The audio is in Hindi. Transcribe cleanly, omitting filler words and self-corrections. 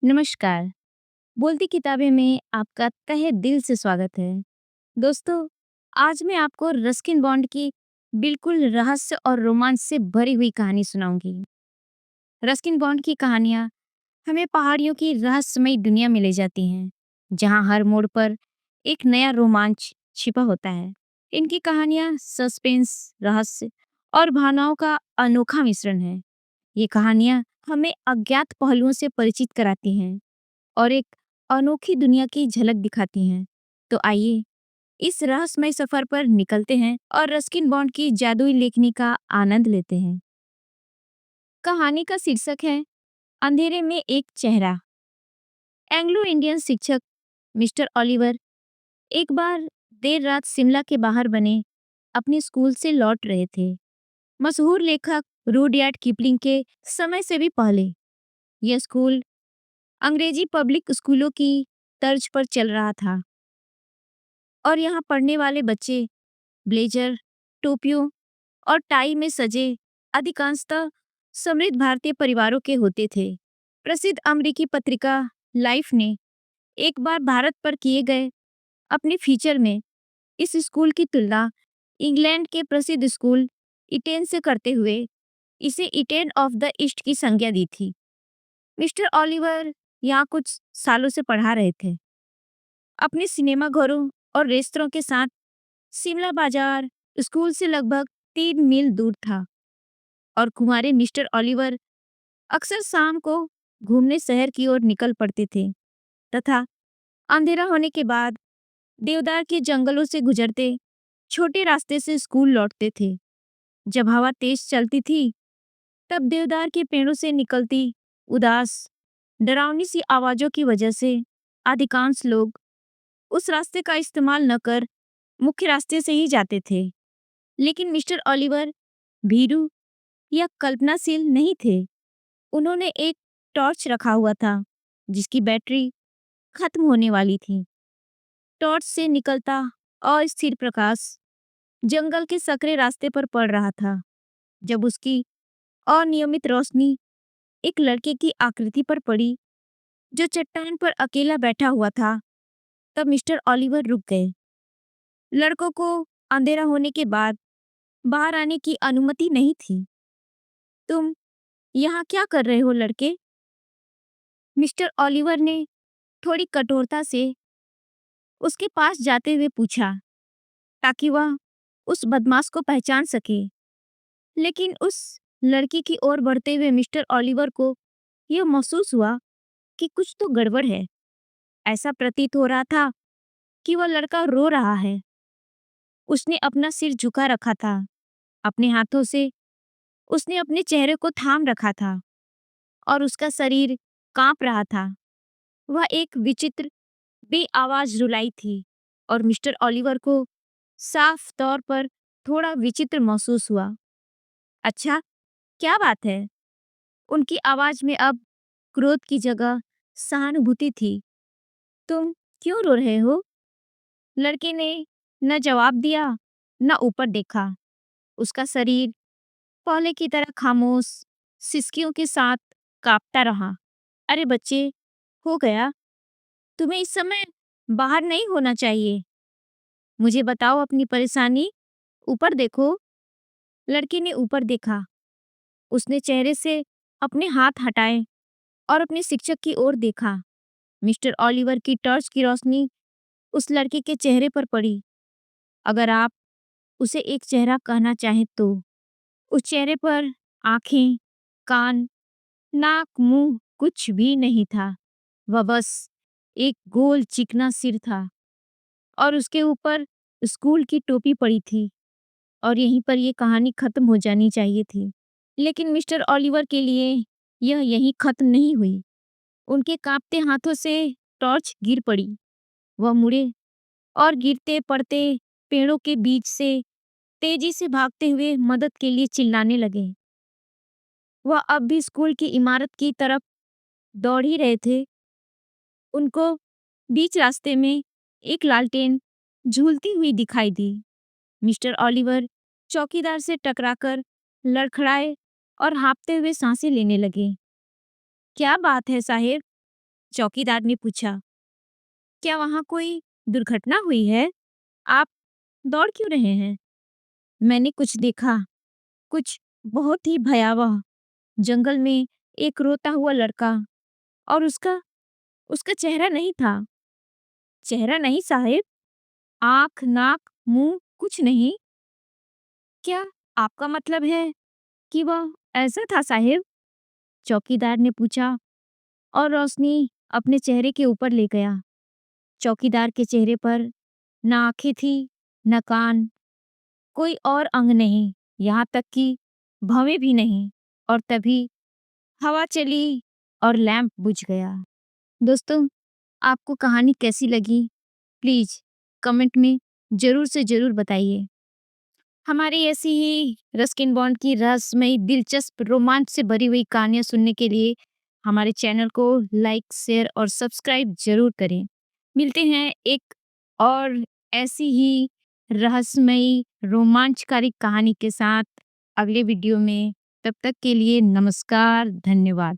नमस्कार। बोलती किताबें में आपका तहे दिल से स्वागत है। दोस्तों, आज मैं आपको रस्किन बॉन्ड की बिल्कुल रहस्य और रोमांच से भरी हुई कहानी सुनाऊंगी। रस्किन बॉन्ड की कहानियां हमें पहाड़ियों की रहस्यमयी दुनिया में ले जाती हैं, जहां हर मोड़ पर एक नया रोमांच छिपा होता है। इनकी कहानियां सस्पेंस, रहस्य और भावनाओं का अनोखा मिश्रण है। ये कहानियां हमें अज्ञात पहलुओं से परिचित कराती हैं और एक अनोखी दुनिया की झलक दिखाती हैं। तो आइए इस रहस्यमय सफर पर निकलते हैं और रस्किन बॉन्ड की जादुई लेखनी का आनंद लेते हैं। कहानी का शीर्षक है अंधेरे में एक चेहरा। एंग्लो इंडियन शिक्षक मिस्टर ओलिवर एक बार देर रात शिमला के बाहर बने अपने स्कूल से लौट रहे थे। मशहूर लेखक रूडयार्ड किपलिंग के समय से भी पहले यह स्कूल अंग्रेजी पब्लिक स्कूलों की तर्ज पर चल रहा था और यहाँ पढ़ने वाले बच्चे ब्लेजर, टोपियों और टाई में सजे अधिकांशतः समृद्ध भारतीय परिवारों के होते थे। प्रसिद्ध अमेरिकी पत्रिका लाइफ ने एक बार भारत पर किए गए अपने फीचर में इस स्कूल की तुलना इंग्लैंड के प्रसिद्ध स्कूल इटेन से करते हुए इसे इटेन ऑफ द ईस्ट की संज्ञा दी थी। मिस्टर ओलिवर यहाँ कुछ सालों से पढ़ा रहे थे। अपने सिनेमा घरों और रेस्तरों के साथ शिमला बाजार स्कूल से लगभग 3 मील दूर था और कुंवारे मिस्टर ओलिवर अक्सर शाम को घूमने शहर की ओर निकल पड़ते थे तथा अंधेरा होने के बाद देवदार के जंगलों से गुजरते छोटे रास्ते से स्कूल लौटते थे। जब हवा तेज चलती थी तब देवदार के पेड़ों से निकलती उदास डरावनी सी आवाजों की वजह से अधिकांश लोग उस रास्ते का इस्तेमाल न कर मुख्य रास्ते से ही जाते थे। लेकिन मिस्टर ओलिवर भीरू या कल्पनाशील नहीं थे। उन्होंने एक टॉर्च रखा हुआ था जिसकी बैटरी खत्म होने वाली थी। टॉर्च से निकलता अस्थिर प्रकाश जंगल के सकरे रास्ते पर पड़ रहा था। जब उसकी अनियमित रोशनी एक लड़के की आकृति पर पड़ी जो चट्टान पर अकेला बैठा हुआ था, तब मिस्टर ओलिवर रुक गए। लड़कों को अंधेरा होने के बाद बाहर आने की अनुमति नहीं थी। तुम यहाँ क्या कर रहे हो लड़के? मिस्टर ओलिवर ने थोड़ी कठोरता से उसके पास जाते हुए पूछा ताकि वह उस बदमाश को पहचान सके। लेकिन उस लड़की की ओर बढ़ते हुए मिस्टर ओलिवर को यह महसूस हुआ कि कुछ तो गड़बड़ है। ऐसा प्रतीत हो रहा था कि वह लड़का रो रहा है। उसने अपना सिर झुका रखा था। अपने हाथों से उसने अपने चेहरे को थाम रखा था और उसका शरीर कांप रहा था। वह एक विचित्र बेआवाज रुलाई थी और मिस्टर ओलिवर को साफ तौर पर थोड़ा विचित्र महसूस हुआ। अच्छा, क्या बात है? उनकी आवाज में अब क्रोध की जगह सहानुभूति थी। तुम क्यों रो रहे हो? लड़के ने न जवाब दिया न ऊपर देखा। उसका शरीर पहले की तरह खामोश सिसकियों के साथ कांपता रहा। अरे बच्चे, हो गया। तुम्हें इस समय बाहर नहीं होना चाहिए। मुझे बताओ अपनी परेशानी। ऊपर देखो। लड़के ने ऊपर देखा। उसने चेहरे से अपने हाथ हटाए और अपने शिक्षक की ओर देखा। मिस्टर ओलिवर की टॉर्च की रोशनी उस लड़के के चेहरे पर पड़ी। अगर आप उसे एक चेहरा कहना चाहें तो उस चेहरे पर आंखें, कान, नाक, मुंह कुछ भी नहीं था। वह बस एक गोल चिकना सिर था और उसके ऊपर स्कूल की टोपी पड़ी थी और यहीं पर यह कहानी खत्म हो जानी चाहिए थी। लेकिन मिस्टर ओलिवर के लिए यह यहीं खत्म नहीं हुई। उनके कांपते हाथों से टॉर्च गिर पड़ी। वह मुड़े और गिरते पड़ते पेड़ों के बीच से तेजी से भागते हुए मदद के लिए चिल्लाने लगे। वह अब भी स्कूल की इमारत की तरफ दौड़ ही रहे थे। उनको बीच रास्ते में एक लालटेन झूलती हुई दिखाई दी। मिस्टर ओलिवर चौकीदार से टकराकर लड़खड़ाए और हाँफते हुए सांसें लेने लगे। क्या बात है साहेब? चौकीदार ने पूछा, क्या वहाँ कोई दुर्घटना हुई है? आप दौड़ क्यों रहे हैं? मैंने कुछ देखा, कुछ बहुत ही भयावह। जंगल में एक रोता हुआ लड़का और उसका उसका चेहरा नहीं था। चेहरा नहीं साहिब, आँख, नाक, मुँह कुछ नहीं। क्या आपका मतलब है कि वह ऐसा था साहिब? चौकीदार ने पूछा और रोशनी अपने चेहरे के ऊपर ले गया। चौकीदार के चेहरे पर ना आँखें थी, न कान, कोई और अंग नहीं, यहाँ तक कि भवें भी नहीं। और तभी हवा चली और लैंप बुझ गया। दोस्तों, आपको कहानी कैसी लगी? प्लीज़ कमेंट में ज़रूर से ज़रूर बताइए। हमारी ऐसी ही रस्किन बॉन्ड की रहस्यमयी, दिलचस्प, रोमांच से भरी हुई कहानियाँ सुनने के लिए हमारे चैनल को लाइक, शेयर और सब्सक्राइब ज़रूर करें। मिलते हैं एक और ऐसी ही रहस्यमयी, रोमांचकारी कहानी के साथ अगले वीडियो में। तब तक के लिए नमस्कार, धन्यवाद।